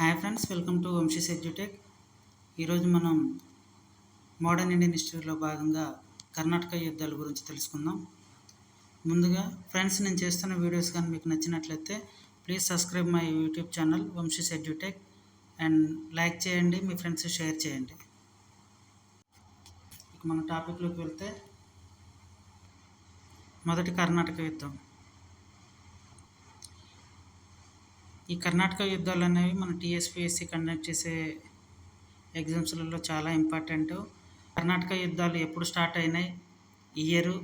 Hi friends, welcome to Vamshi's edutech. ఈరోజు మనం modern Indian హిస్టరీలో భాగంగా కర్ణాటక యుద్ధాల గురించి తెలుసుకుందాం. ముందుగా ఫ్రెండ్స్, నేను చేస్తున్న వీడియోస్ కానీ మీకు నచ్చినట్లయితే please subscribe my YouTube channel Vamshi's edutech and like చేయండి, మీ ఫ్రెండ్స్ షేర్ చేయండి. ఇక మన టాపిక్లోకి వెళ్తే, మొదటి కర్ణాటక యుద్ధం. ఈ కర్ణాటక యుద్ధాలు అనేవి మన టీఎస్పీఎస్సీ కండక్ట్ చేసే ఎగ్జామ్స్లలో చాలా ఇంపార్టెంట్. కర్ణాటక యుద్ధాలు ఎప్పుడు స్టార్ట్ అయినాయి, ఇయరు,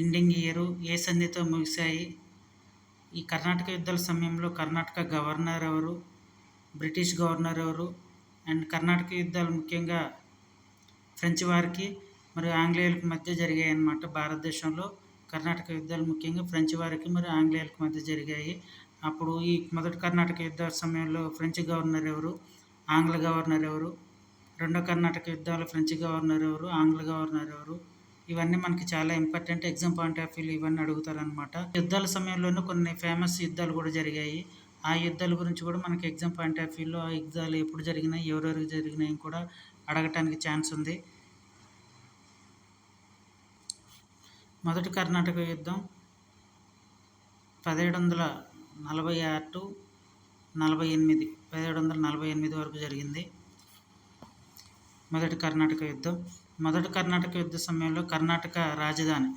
ఎండింగ్ ఇయరు, ఏ సంధితో ముగిశాయి, ఈ కర్ణాటక యుద్ధాల సమయంలో కర్ణాటక గవర్నర్ ఎవరు, బ్రిటిష్ గవర్నర్ ఎవరు, అండ్ కర్ణాటక యుద్ధాలు ముఖ్యంగా ఫ్రెంచ్ వారికి మరియు ఆంగ్లేయులకు మధ్య జరిగాయి అన్నమాట. భారతదేశంలో కర్ణాటక యుద్ధాలు ముఖ్యంగా ఫ్రెంచ్ వారికి మరియు ఆంగ్లేయులకు మధ్య జరిగాయి. అప్పుడు ఈ మొదటి కర్ణాటక యుద్ధాల సమయంలో ఫ్రెంచ్ గవర్నర్ ఎవరు, ఆంగ్ల గవర్నర్ ఎవరు, రెండో కర్ణాటక యుద్ధాలు ఫ్రెంచ్ గవర్నర్ ఎవరు, ఆంగ్ల గవర్నర్ ఎవరు, ఇవన్నీ మనకి చాలా ఇంపార్టెంట్. ఎగ్జామ్ పాయింట్ ఆఫ్ వ్యూలో ఇవన్నీ అడుగుతారనమాట. యుద్ధాల సమయంలోనూ కొన్ని ఫేమస్ యుద్ధాలు కూడా జరిగాయి. ఆ యుద్ధాల గురించి కూడా మనకి ఎగ్జామ్ పాయింట్ ఆఫ్ వ్యూలో ఆ యుద్ధాలు ఎప్పుడు జరిగినాయి, ఎవరెవరికి జరిగినాయి కూడా అడగటానికి ఛాన్స్ ఉంది. మొదటి కర్ణాటక యుద్ధం 1746 టు 48, 1748 వరకు జరిగింది. మొదటి కర్ణాటక యుద్ధం. మొదటి కర్ణాటక యుద్ధ సమయంలో కర్ణాటక రాజధాని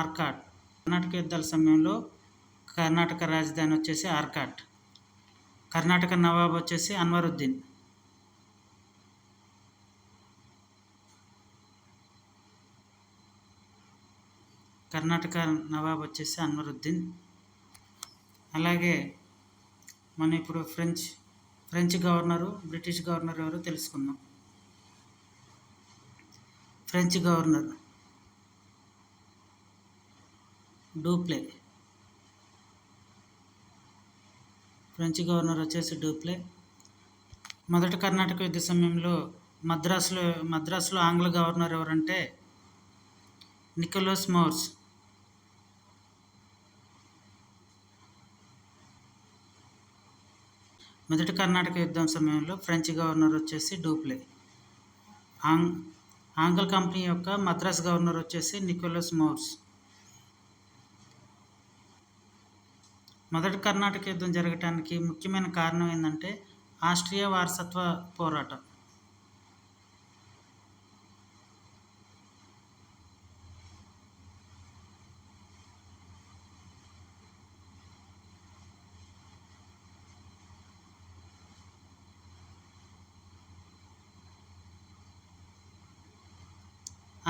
ఆర్కాట్. కర్ణాటక యుద్ధాల సమయంలో కర్ణాటక రాజధాని వచ్చేసి ఆర్కాట్. కర్ణాటక నవాబ్ వచ్చేసి అన్వరుద్దీన్. కర్ణాటక నవాబ్ వచ్చేసి అన్వరుద్దీన్. అలాగే మనం ఇప్పుడు ఫ్రెంచ్ గవర్నరు, బ్రిటిష్ గవర్నర్ ఎవరో తెలుసుకుందాం. French governor Dupleix. French governor వచ్చేసి డూప్లే. మొదటి కర్ణాటక యుద్ధ సమయంలో మద్రాసులో ఆంగ్ల గవర్నర్ ఎవరంటే నికోలస్ మోర్స్. మొదటి కర్ణాటక యుద్ధం సమయంలో ఫ్రెంచ్ గవర్నర్ వచ్చేసి డూప్లే. ఆంగ్ల కంపెనీ యొక్క మద్రాస్ గవర్నర్ వచ్చేసి నికోలస్ మోర్స్. మొదటి కర్ణాటక యుద్ధం జరగటానికి ముఖ్యమైన కారణం ఏంటంటే ఆస్ట్రియా వారసత్వ పోరాటం.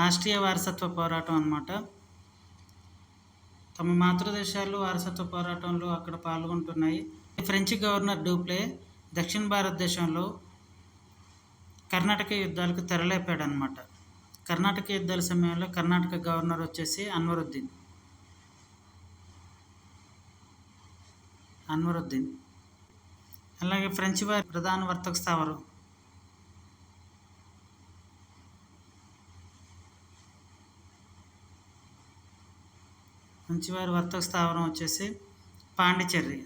ఆస్ట్రియా వారసత్వ పోరాటం అన్నమాట. తమ మాతృదేశాలు వారసత్వ పోరాటంలో అక్కడ పాల్గొంటున్నాయి. ఫ్రెంచ్ గవర్నర్ డూప్లే దక్షిణ భారతదేశంలో కర్ణాటక యుద్ధాలకు తెరలేపాడు అన్నమాట. కర్ణాటక యుద్ధాల సమయంలో కర్ణాటక గవర్నర్ వచ్చేసి అన్వరుద్దీన్. అలాగే ఫ్రెంచ్ వారి ప్రధాన వర్తక స్థావరం వచ్చేసి పాండిచ్చేరి.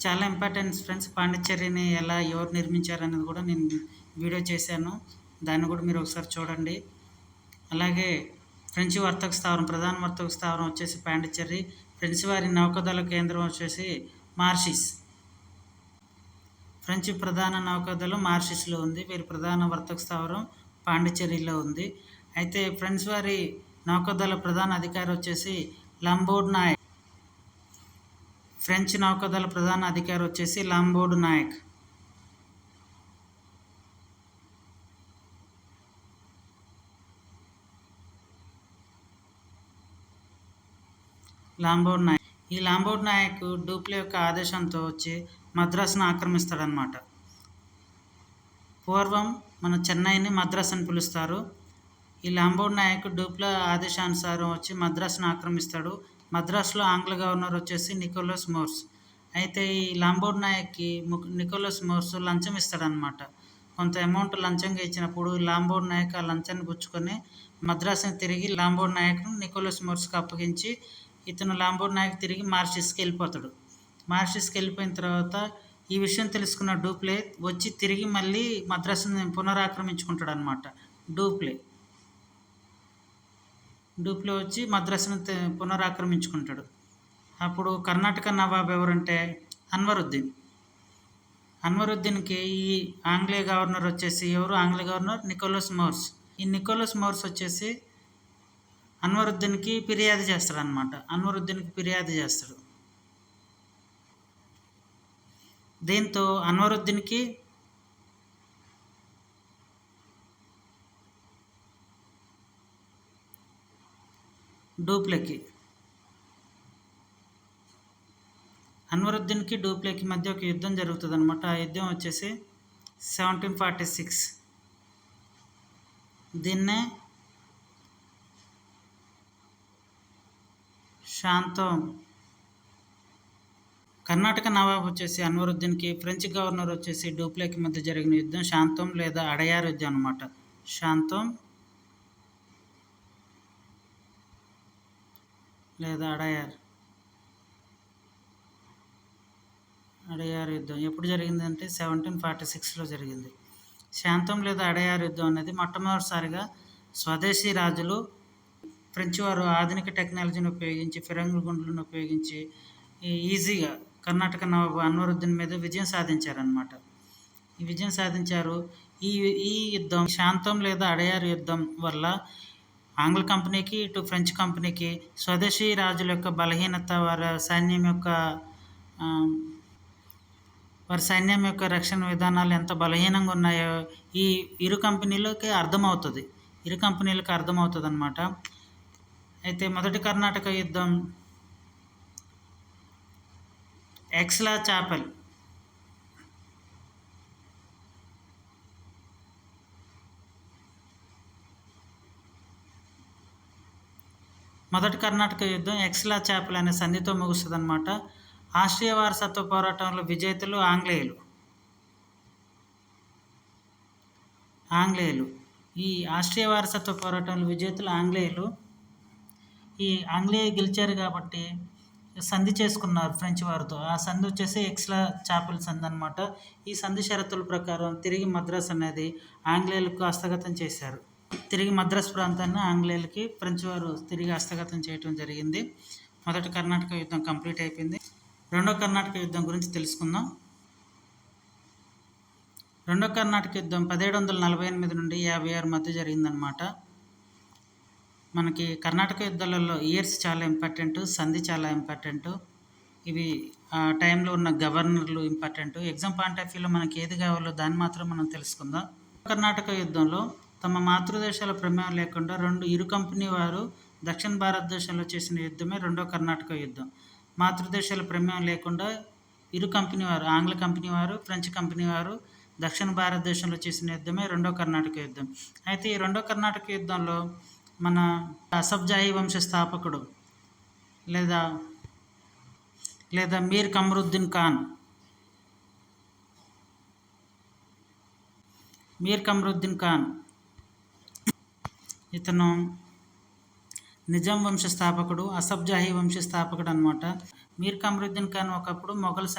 చాలా ఇంపార్టెంట్ ఫ్రెండ్స్. పాండిచ్చేరిని ఎవరు నిర్మించారు అనేది కూడా నేను వీడియో చేశాను, దాన్ని కూడా మీరు ఒకసారి చూడండి. అలాగే ఫ్రెంచ్ ప్రధాన వర్తక స్థావరం వచ్చేసి పాండిచ్చేరి. ఫ్రెంచ్ వారి నౌకాదళ కేంద్రం వచ్చేసి మార్షిస్. ఫ్రెంచ్ ప్రధాన నౌకాదళం మార్షిస్లో ఉంది. వీరి ప్రధాన వర్తక స్థావరం పాండిచ్చేరిలో ఉంది. అయితే ఫ్రెంచ్ వారి నౌకాదళ ప్రధాన అధికారి వచ్చేసి లాంబోర్డ్ నాయక్. ఫ్రెంచ్ నౌకాదళ ప్రధాన అధికారి వచ్చేసి లాంబోర్డ్ నాయక్. ఈ లాంబోర్డ్ నాయక్ డూప్లే యొక్క ఆదేశంతో వచ్చి మద్రాసును ఆక్రమిస్తాడనమాట. పూర్వం మన చెన్నైని మద్రాస్ అని పిలుస్తారు. ఈ లాంబోర్డ్ నాయక్ డూప్లే ఆదేశానుసారం వచ్చి మద్రాసును ఆక్రమిస్తాడు. మద్రాసులో ఆంగ్ల గవర్నర్ వచ్చేసి నికోలస్ మోర్స్. అయితే ఈ లాంబోర్డ్ నాయక్కి నికోలస్ మోర్స్ లంచం ఇస్తాడనమాట. కొంత అమౌంట్ లంచంగా ఇచ్చినప్పుడు లాంబోర్ నాయక్ ఆ లంచాన్ని పుచ్చుకొని మద్రాసుని తిరిగి లాంబోర్ నాయక్ను నికోలస్ మోర్స్కి అప్పగించి ఇతను లాంబోర్ నాయక్ తిరిగి మారిషస్కి వెళ్ళిపోతాడు. మారిషస్కి వెళ్ళిపోయిన తర్వాత ఈ విషయం తెలుసుకున్న డూప్లే వచ్చి తిరిగి మళ్ళీ మద్రాసుని పునరాక్రమించుకుంటాడు అనమాట. డూప్లే వచ్చి మద్రాసును పునరాక్రమించుకుంటాడు. అప్పుడు కర్ణాటక నవాబ్ ఎవరంటే అన్వరుద్దీన్కి ఈ ఆంగ్లేయ గవర్నర్ వచ్చేసి ఎవరు? ఆంగ్లేయ గవర్నర్ నికోలస్ మోర్స్. ఈ నికోలస్ మోర్స్ వచ్చేసి అన్వరుద్దీన్కి ఫిర్యాదు చేస్తాడు అనమాట. దీంతో అన్వరుద్దీన్కి డూప్లేకి మధ్య ఒక యుద్ధం జరుగుతుంది అనమాట. ఆ యుద్ధం వచ్చేసి 1746. దీన్నే శాంతం. కర్ణాటక నవాబ్ వచ్చేసి అన్వరుద్దీన్కి, ఫ్రెంచ్ గవర్నర్ వచ్చేసి డూప్లేకి మధ్య జరిగిన యుద్ధం శాంతం లేదా అడయార్ యుద్ధం అనమాట. శాంతం లేదా అడయార్ యుద్ధం ఎప్పుడు జరిగిందంటే 1746లో జరిగింది. శాంతం లేదా అడయార్ యుద్ధం అనేది మొట్టమొదటిసారిగా స్వదేశీ రాజులు ఫ్రెంచ్ వారు ఆధునిక టెక్నాలజీని ఉపయోగించి, ఫిరంగి గుండ్లను ఉపయోగించి ఈజీగా కర్ణాటక నవాబు అన్వరుద్దీన్ మీద విజయం సాధించారనమాట. ఈ విజయం సాధించారు. ఈ యుద్ధం శాంతం లేదా అడయార్ యుద్ధం వల్ల ఆంగ్ల కంపెనీకి, ఇటు ఫ్రెంచ్ కంపెనీకి స్వదేశీ రాజుల యొక్క బలహీనత, వారి సైన్యం యొక్క రక్షణ విధానాలు ఎంత బలహీనంగా ఉన్నాయో ఈ ఇరు కంపెనీలకు అర్థమవుతుంది అనమాట. అయితే మొదటి కర్ణాటక యుద్ధం ఎక్స్లా చాపెల్. మొదటి కర్ణాటక యుద్ధం ఎక్స్లా చాపెల్ అనే సంధితో ముగుస్తుంది అనమాట. ఆస్ట్రియా వారసత్వ పోరాటంలో విజేతలు ఆంగ్లేయులు. ఈ ఆస్ట్రియా వారసత్వ పోరాటంలో విజేతలు ఆంగ్లేయులు. ఈ ఆంగ్లేయులు గెలిచారు కాబట్టి సంధి చేసుకున్నారు ఫ్రెంచ్ వారితో. ఆ సంధి వచ్చేసి ఎక్స్లా చాపెల్ సంధి అనమాట. ఈ సంధి షరతుల ప్రకారం తిరిగి మద్రాసు అనేది ఆంగ్లేయులకు హస్తగతం చేశారు. తిరిగి మద్రాసు ప్రాంతాన్ని ఆంగ్లేయులకి ఫ్రెంచ్ వారు తిరిగి హస్తగతం చేయడం జరిగింది. మొదటి కర్ణాటక యుద్ధం కంప్లీట్ అయిపోయింది. రెండో కర్ణాటక యుద్ధం గురించి తెలుసుకుందాం. రెండో కర్ణాటక యుద్ధం 1748 నుండి 56 మధ్య జరిగిందనమాట. మనకి కర్ణాటక యుద్ధాలలో ఇయర్స్ చాలా ఇంపార్టెంట్, సంధి చాలా ఇంపార్టెంట్. ఇవి ఆ టైంలో ఉన్న గవర్నర్లు ఇంపార్టెంట్. ఎగ్జామ్ పాయింట్ ఆఫ్ వ్యూలో మనకి ఏది కావాలో దాన్ని మాత్రం మనం తెలుసుకుందాం. కర్ణాటక యుద్ధంలో తమ మాతృదేశాల ప్రమేయం లేకుండా ఇరు కంపెనీ వారు దక్షిణ భారతదేశంలో చేసిన యుద్ధమే రెండో కర్ణాటక యుద్ధం. మాతృదేశాల ప్రమేయం లేకుండా ఇరు కంపెనీ వారు, ఆంగ్ల కంపెనీ వారు, ఫ్రెంచ్ కంపెనీ వారు దక్షిణ భారతదేశంలో చేసిన యుద్ధమే రెండో కర్ణాటక యుద్ధం. అయితే ఈ రెండో కర్ణాటక యుద్ధంలో మన అసఫ్జాహీ వంశ స్థాపకుడు లేదా మీర్ కమరుద్దీన్ ఖాన్ ఇతను నిజాం వంశ స్థాపకుడు, అసఫ్జాహీ వంశ స్థాపకుడు అనమాట. మీర్ కమరుద్దీన్ ఖాన్ ఒకప్పుడు మొఘల్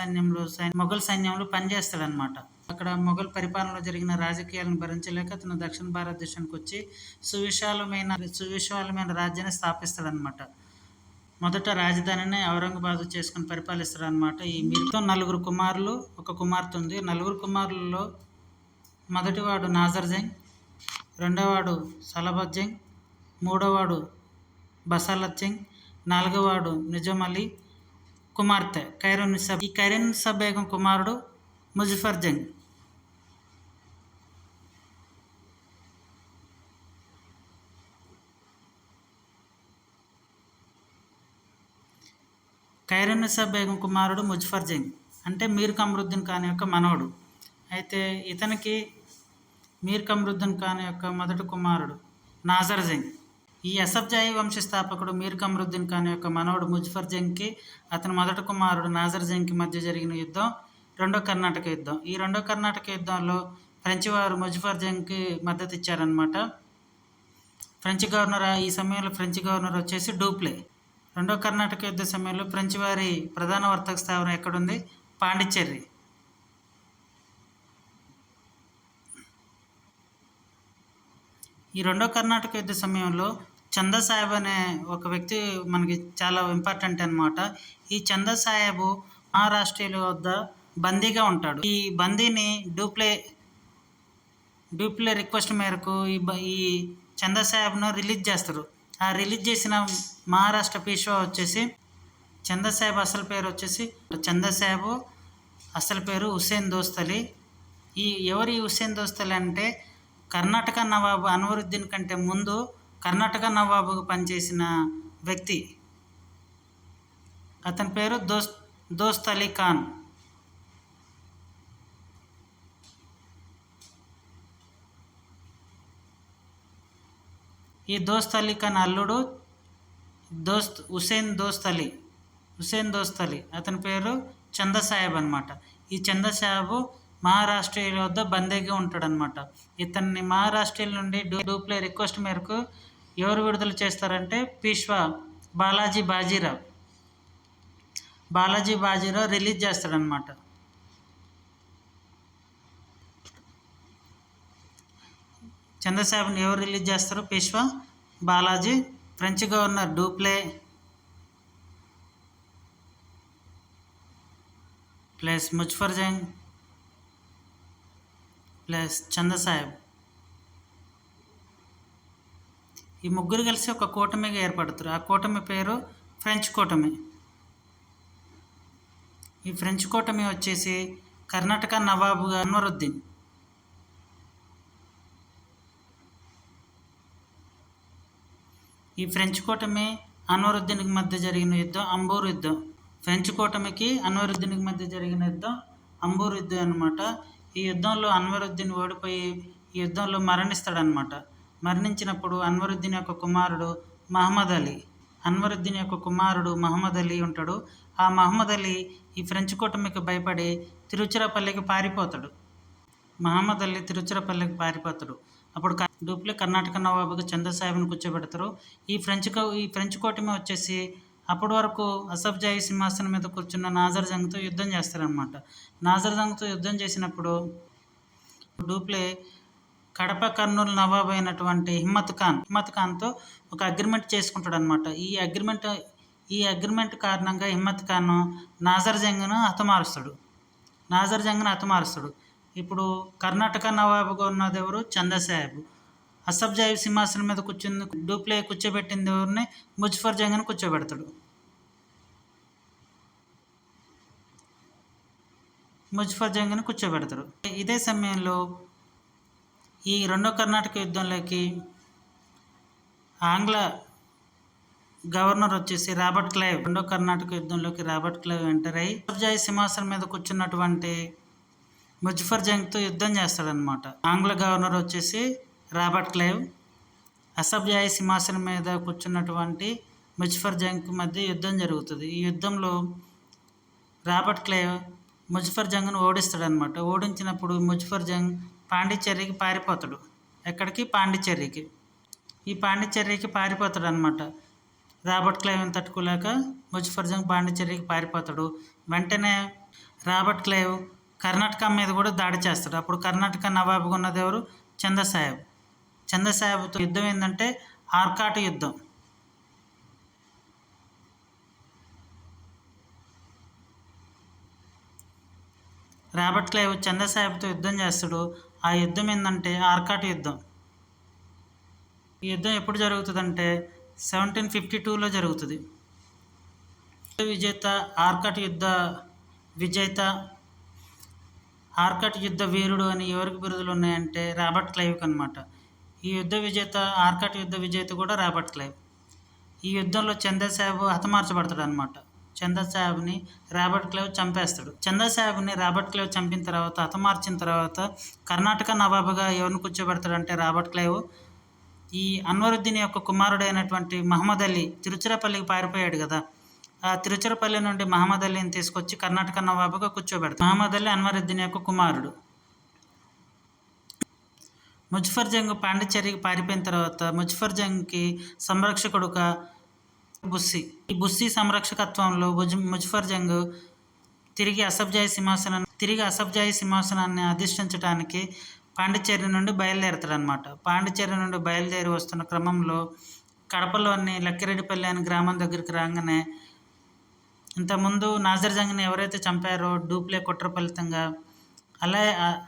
సైన్యంలో పనిచేస్తాడనమాట. అక్కడ మొఘల్ పరిపాలనలో జరిగిన రాజకీయాలను భరించలేక అతను దక్షిణ భారతదేశానికి వచ్చి సువిశాలమైన రాజ్యాన్ని స్థాపిస్తాడనమాట. మొదట రాజధానిని ఔరంగాబాద్ చేసుకుని పరిపాలిస్తాడనమాట. ఈ మీర్తో 4 కుమారులు, 1 కుమార్తె ఉంది. 4 కుమారులలో మొదటివాడు నాజర్ జంగ్, రెండవవాడు సలాబత్ జంగ్, మూడవవాడు బసాలత్ జంగ్, 4వవాడు నిజాం అలీ కుమార్తె ఖైరున్నీసా. ఈ ఖైరున్నీసా బేగం కుమారుడు ముజఫర్ జంగ్. ఖైరున్నీసా బేగం కుమారుడు ముజఫర్ జంగ్ అంటే మీర్ కమరుద్దీన్ ఖాన్ యొక్క మనవడు. అయితే ఇతనికి మీర్ కమరుద్దీన్ ఖాన్ యొక్క మొదటి కుమారుడు నాజర్ జంగ్. ఈ అసఫ్జాహీ వంశ స్థాపకుడు మీర్ కమరుద్దీన్ ఖాన్ యొక్క మనవడు ముజఫర్ జంగ్కి అతని మొదటి కుమారుడు నాజర్ జంగ్కి మధ్య జరిగిన యుద్ధం రెండో కర్ణాటక యుద్ధం. ఈ రెండో కర్ణాటక యుద్ధంలో ఫ్రెంచ్ వారు ముజఫర్ జంగ్కి మద్దతు ఇచ్చారనమాట. ఫ్రెంచ్ గవర్నర్ ఈ సమయంలో ఫ్రెంచ్ గవర్నర్ వచ్చేసి డూప్లే. రెండో కర్ణాటక యుద్ధ సమయంలో ఫ్రెంచ్ వారి ప్రధాన వర్తక స్థావరం ఎక్కడుంది? పాండిచ్చేరి. ఈ రెండో కర్ణాటక యుద్ధ సమయంలో చందా సాహెబ్ అనే ఒక వ్యక్తి మనకి చాలా ఇంపార్టెంట్ అనమాట. ఈ చందా సాహెబ్ మహారాష్ట్రీయుల వద్ద బందీగా ఉంటాడు. ఈ బందీని డూప్లే రిక్వెస్ట్ మేరకు ఈ చందా సాహెబ్ను రిలీజ్ చేస్తారు. ఆ రిలీజ్ చేసిన మహారాష్ట్ర పీష్వా వచ్చేసి చందా సాహెబ్ అసలు పేరు వచ్చేసి చందా సాహెబ్ అసలు పేరు హుస్సేన్ దోస్తలి. ఎవరి హుస్సేన్ దోస్తలి అంటే కర్ణాటక నవాబు అన్వరుద్దీన్ కంటే ముందు కర్ణాటక నవాబుగా పనిచేసిన వ్యక్తి. అతని పేరు దోస్త్ అలీ ఖాన్. ఈ దోస్త్ అలీ ఖాన్ అల్లుడు హుస్సేన్ దోస్త్ అలీ అతని పేరు చందా సాహెబ్ అనమాట. ఈ చందా సాహెబ్ మహారాష్ట్రీయుల వద్ద బందీగా ఉంటాడనమాట. ఇతన్ని మహారాష్ట్రీయుల నుండి డూప్లే రిక్వెస్ట్ మేరకు ఎవరు విడుదల చేస్తారంటే పీష్వా బాలాజీ బాజీరావు రిలీజ్ చేస్తాడనమాట. చందా సాహెబ్ని ఎవరు రిలీజ్ చేస్తారు? Peshwa Balaji. French governor Dupleix plus Muzaffar Jung plus Chanda Sahib, ఈ ముగ్గురు కలిసి ఒక కూటమిగా ఏర్పడతారు. ఆ కూటమి పేరు ఫ్రెంచ్ కూటమి. ఈ ఫ్రెంచ్ కూటమి వచ్చేసి కర్ణాటక నవాబుగా అన్వరుద్దీన్. ఈ ఫ్రెంచ్ కూటమి అన్వరుద్దీన్కి మధ్య జరిగిన యుద్ధం అంబూర్ యుద్ధం. ఫ్రెంచ్ కూటమికి అన్వరుద్దీన్కి మధ్య జరిగిన యుద్ధం అంబూర్ యుద్ధం అనమాట. ఈ యుద్ధంలో అన్వరుద్దీన్ ఓడిపోయి ఈ యుద్ధంలో మరణిస్తాడనమాట. మరణించినప్పుడు అన్వరుద్దీన్ యొక్క కుమారుడు మహమ్మద్ అలీ ఉంటాడు. ఆ మహమ్మద్ అలీ ఈ ఫ్రెంచ్ కూటమికి భయపడి తిరుచిరాపల్లికి పారిపోతాడు. అప్పుడు డూప్లే కర్ణాటక నవాబుగా చందా సాహెబ్ను కూర్చోబెడతారు. ఈ ఫ్రెంచ్ కూటమి వచ్చేసి అప్పటి వరకు అసఫ్జాయి సింహాసనం మీద కూర్చున్న నాజర్ జంగ్తో యుద్ధం చేస్తారనమాట. నాజర్ జంగ్తో యుద్ధం చేసినప్పుడు డూప్లే కడప కర్నూలు నవాబు అయినటువంటి హిమ్మత్ ఖాన్తో ఒక అగ్రిమెంట్ చేసుకుంటాడు అనమాట. ఈ అగ్రిమెంట్ కారణంగా హిమ్మత్ ఖాన్ నాజర్ జంగ్ను హతమారుస్తాడు. ఇప్పుడు కర్ణాటక నవాబుగా ఉన్నది ఎవరు? చందా సాహెబ్. అసఫ్జాయి సింహాసనం మీద డూప్లే కూర్చోబెట్టింది ఎవరిని? ముజఫర్ జంగ్ను కూర్చోబెడతాడు. ఇదే సమయంలో ఈ రెండో కర్ణాటక యుద్ధంలోకి ఆంగ్ల గవర్నర్ వచ్చేసి రాబర్ట్ క్లైవ్. రెండో కర్ణాటక యుద్ధంలోకి రాబర్ట్ క్లైవ్ ఎంటర్ అయ్యి అసఫ్జాయి సింహాసనం మీద కూర్చున్నటువంటి ముజఫర్ జంగ్తో యుద్ధం చేస్తాడనమాట. ఆంగ్ల గవర్నర్ వచ్చేసి రాబర్ట్ క్లైవ్ అసఫ్జాయి సింహాసనం మీద కూర్చున్నటువంటి ముజఫర్ జంగ్ మధ్య యుద్ధం జరుగుతుంది. ఈ యుద్ధంలో రాబర్ట్ క్లైవ్ ముజఫర్ జంగ్ను ఓడిస్తాడనమాట. ఓడించినప్పుడు ముజఫర్ జంగ్ పాండిచ్చేరికి పారిపోతాడు. ఎక్కడికి? పాండిచ్చేరికి. ఈ పాండిచ్చేరికి పారిపోతాడు అనమాట. రాబర్ట్ క్లైవ్ని తట్టుకోలేక ముజఫర్ జంగ్ పాండిచ్చేరికి పారిపోతాడు. వెంటనే రాబర్ట్ క్లైవ్ కర్ణాటక మీద కూడా దాడి చేస్తాడు. అప్పుడు కర్ణాటక నవాబుగా ఉన్నది ఎవరు? చందా సాహెబ్తో యుద్ధం ఏంటంటే ఆర్కాట్ యుద్ధం. రాబర్ట్ క్లైవ్ చందా సాహెబ్తో యుద్ధం చేస్తాడు. ఆ యుద్ధం ఏంటంటే ఆర్కాట్ యుద్ధం. ఈ యుద్ధం ఎప్పుడు జరుగుతుందంటే 1752లో జరుగుతుంది. ఆర్కాట్ యుద్ధ వీరుడు అని ఎవరికి బిరుదులు ఉన్నాయంటే రాబర్ట్ క్లైవ్కి అనమాట. ఈ ఆర్కాట్ యుద్ధ విజేత కూడా రాబర్ట్ క్లైవ్. ఈ యుద్ధంలో చందా సాహెబ్ హతమార్చబడతాడు అనమాట. చందా సాహెబ్ని రాబర్ట్ క్లైవ్ చంపేస్తాడు. చందా సాహెబ్ని రాబర్ట్ క్లైవ్ చంపిన తర్వాత, హతమార్చిన తర్వాత కర్ణాటక నవాబుగా ఎవరిని కూర్చోబెడతాడంటే రాబర్ట్ క్లైవ్ ఈ అన్వరుద్దీన్ యొక్క కుమారుడైనటువంటి మహమ్మద్ అలీ తిరుచిరాపల్లికి పారిపోయాడు కదా, ఆ తిరుచిరాపల్లి నుండి మహమ్మద్ అలీని తీసుకొచ్చి కర్ణాటక నవాబుగా కూర్చోబెడతాడు. మహమ్మద్ అలీ అన్వరుద్దీన్ యొక్క కుమారుడు. ముజఫర్ జంగ్ పాండిచ్చేరికి పారిపోయిన తర్వాత ముజఫర్ జంగ్కి సంరక్షకుడుగా బుస్సీ. ఈ బుస్సీ సంరక్షకత్వంలో ముజఫర్ జంగ్ తిరిగి అసఫ్జాయి సింహాసనాన్ని అధిష్ఠించడానికి పాండిచ్చేరి నుండి బయలుదేరుతాడనమాట. పాండిచ్చేరి నుండి బయలుదేరి వస్తున్న క్రమంలో కడపలోని లక్కిరెడ్డిపల్లి అనే గ్రామం దగ్గరికి రాగానే ఇంతకుముందు నాజర్ జంగ్ని ఎవరైతే చంపారో డూప్లే కుట్ర ఫలితంగా,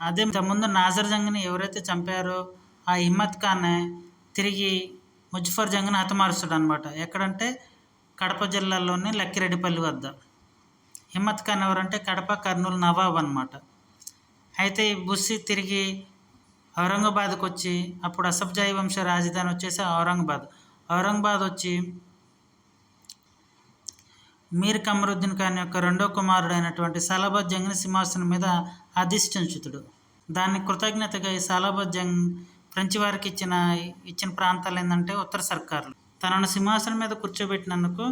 అదే ఇంతకుముందు నాజర్ జంగ్ని ఎవరైతే చంపారో ఆ హిమ్మత్ ఖాన్ తిరిగి ముజఫర్ జంగ్ని హతమారుస్తాడు అనమాట. ఎక్కడంటే కడప జిల్లాలోని లక్కిరెడ్డిపల్లి వద్ద. హిమ్మత్ ఖాన్ ఎవరంటే కడప కర్నూలు నవాబ్ అనమాట. అయితే ఈ బుస్సీ తిరిగి ఔరంగాబాద్కి వచ్చి, అప్పుడు అసఫ్జాయి వంశ రాజధాని వచ్చేసి ఔరంగాబాద్ వచ్చి మీర్ కమరుద్దీన్ ఖాన్ యొక్క రెండో కుమారుడైనటువంటి సాలాబత్ జంగ్ని సింహాసనం మీద అధిష్ఠించుతుడు. దాన్ని కృతజ్ఞతగా ఈ సాలాబత్ జంగ్ ఫ్రెంచ్ వారికి ఇచ్చిన ప్రాంతాలు ఏంటంటే ఉత్తర సర్కార్లు. తనను సింహాసనం మీద కూర్చోబెట్టినందుకు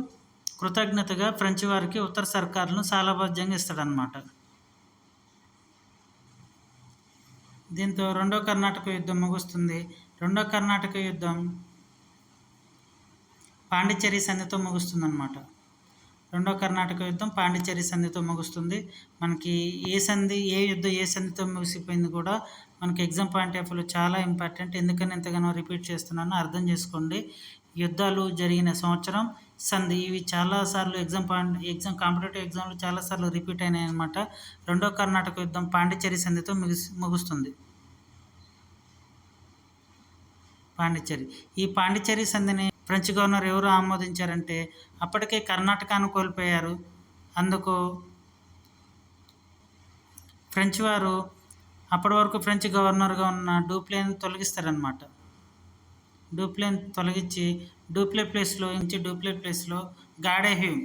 కృతజ్ఞతగా ఫ్రెంచ్ వారికి ఉత్తర సర్కార్లను సాలాబత్ జంగ్ ఇస్తాడనమాట. దీంతో రెండో కర్ణాటక యుద్ధం ముగుస్తుంది. రెండో కర్ణాటక యుద్ధం పాండిచ్చేరి సంధితో ముగుస్తుంది అనమాట. రెండో కర్ణాటక యుద్ధం పాండిచ్చేరి సంధితో ముగుస్తుంది. మనకి ఏ సంధితో ముగిసిపోయింది కూడా మనకి ఎగ్జామ్ పాయింట్ ఆఫ్ వ్యూలో చాలా ఇంపార్టెంట్. ఎందుకని ఎంతగానో రిపీట్ చేస్తున్నానో అర్థం చేసుకోండి. యుద్ధాలు జరిగిన సంవత్సరం, సంధి, ఇవి చాలాసార్లు కాంపిటేటివ్ ఎగ్జామ్లో చాలాసార్లు రిపీట్ అయినాయి అనమాట. రెండో కర్ణాటక యుద్ధం పాండిచ్చేరి సంధితో ముగుస్తుంది. ఈ పాండిచ్చేరి సంధిని ఫ్రెంచ్ గవర్నర్ ఎవరు ఆమోదించారంటే అప్పటికే కర్ణాటకను కోల్పోయారు. అందుకు ఫ్రెంచ్ వారు అప్పటి వరకు ఫ్రెంచ్ గవర్నర్గా ఉన్న డూప్లేని తొలగిస్తారనమాట. డూప్లేని తొలగించి డూప్లే ప్లేస్లో గాడే హ్యూమ్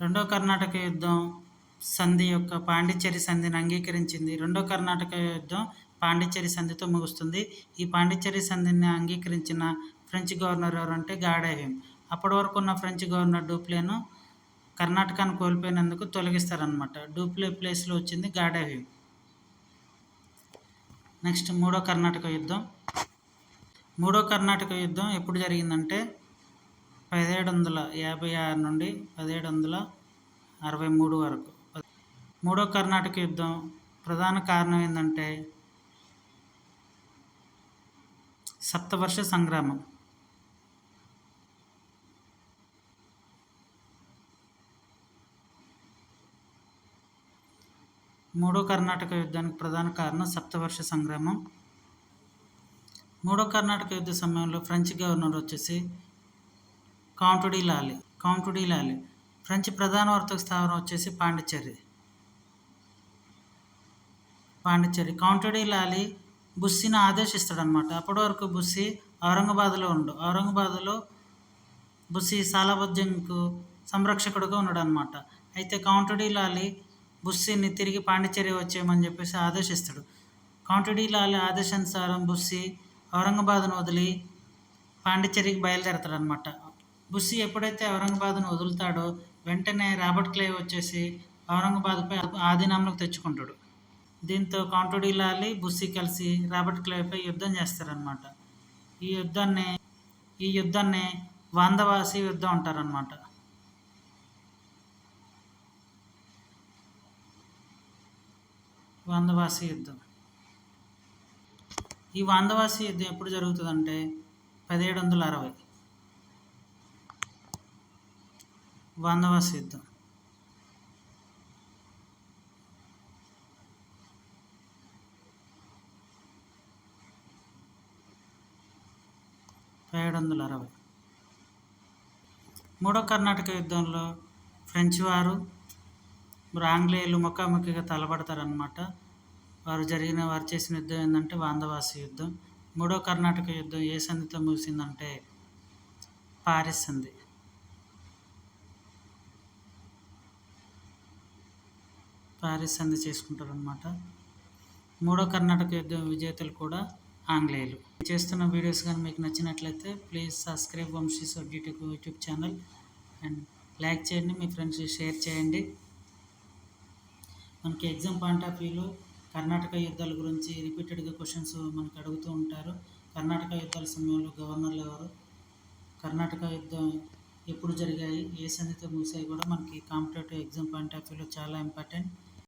రెండో కర్ణాటక యుద్ధం సంధి యొక్క పాండిచ్చేరి సంధిని అంగీకరించింది. రెండో కర్ణాటక యుద్ధం పాండిచ్చేరి సంధితో ముగుస్తుంది. ఈ పాండిచ్చేరి సంధిని అంగీకరించిన ఫ్రెంచ్ గవర్నర్ ఎవరంటే గాడే హ్యూమ్. అప్పటి వరకు ఉన్న ఫ్రెంచ్ గవర్నర్ డూప్లేను కర్ణాటకను కోల్పోయినందుకు తొలగిస్తారనమాట. డూప్లే ప్లేస్లో వచ్చింది గాడే హ్యూమ్. నెక్స్ట్ మూడో కర్ణాటక యుద్ధం ఎప్పుడు జరిగిందంటే 1756 నుండి 1763 వరకు. మూడో కర్ణాటక యుద్ధం ప్రధాన కారణం ఏంటంటే సప్తవర్ష సంగ్రామం. మూడో కర్ణాటక యుద్ధానికి ప్రధాన కారణం సప్తవర్ష సంగ్రామం. మూడో కర్ణాటక యుద్ధ సమయంలో ఫ్రెంచ్ గవర్నర్ వచ్చేసి కౌంట్ డి లాలీ. ఫ్రెంచ్ ప్రధాన వర్తక స్థావరం వచ్చేసి పాండిచ్చేరి. కౌంట్ డి లాలీ బుస్సీని ఆదేశిస్తాడనమాట. అప్పటి వరకు బుస్సీ ఔరంగాబాద్లో బుస్సీ సాలాబత్ జంగ్కు సంరక్షకుడుగా ఉన్నాడు అనమాట. అయితే కౌంట్ డి లాలీ బుస్సీని తిరిగి పాండిచ్చేరి వచ్చేయమని చెప్పేసి ఆదేశిస్తాడు. కౌంట్ డి లాలీ ఆదేశానుసారం బుస్సీ ఔరంగాబాద్ను వదిలి పాండిచ్చేరికి బయలుదేరతాడనమాట. బుస్సీ ఎప్పుడైతే ఔరంగాబాద్ను వదులుతాడో వెంటనే రాబర్ట్ క్లైవ్ వచ్చేసి ఔరంగాబాద్పై ఆధీనంలోకి తెచ్చుకుంటాడు. దీంతో కౌంట్ డి లాలీ, బుస్సీ కలిసి రాబర్ట్ క్లైవ్పై యుద్ధం చేస్తారనమాట. ఈ యుద్ధాన్ని వాందవాసి యుద్ధం అంటారనమాట. వాందవాసి యుద్ధం ఎప్పుడు జరుగుతుందంటే 1760. వాందవాసి యుద్ధం 1760. మూడో కర్ణాటక యుద్ధంలో ఫ్రెంచ్ వారు ఆంగ్లేయులు ముఖాముఖిగా తలపడతారనమాట. వారు చేసిన యుద్ధం ఏంటంటే వాందవాసి యుద్ధం. మూడో కర్ణాటక యుద్ధం ఏ సంధితో ముగిసిందంటే పారిస్ సంధి. చేసుకుంటారనమాట. మూడో కర్ణాటక యుద్ధం విజేతలు కూడా ఆంగ్లేయులు. చేస్తున్న వీడియోస్ కానీ మీకు నచ్చినట్లయితే please subscribe Vamshi YouTube channel and like చేయండి, మీ ఫ్రెండ్స్కి షేర్ చేయండి. మనకి ఎగ్జామ్ పాయింట్ ఆఫ్ వ్యూలో కర్ణాటక యుద్ధాల గురించి రిపీటెడ్గా క్వశ్చన్స్ మనకు అడుగుతూ ఉంటారు. కర్ణాటక యుద్ధాల సమయంలో గవర్నర్లు ఎవరు, కర్ణాటక యుద్ధం ఎప్పుడు జరిగాయి, ఏ సంధితో ముగిసాయి కూడా మనకి కాంపిటేటివ్ ఎగ్జామ్ పాయింట్ ఆఫ్ వ్యూలో చాలా ఇంపార్టెంట్.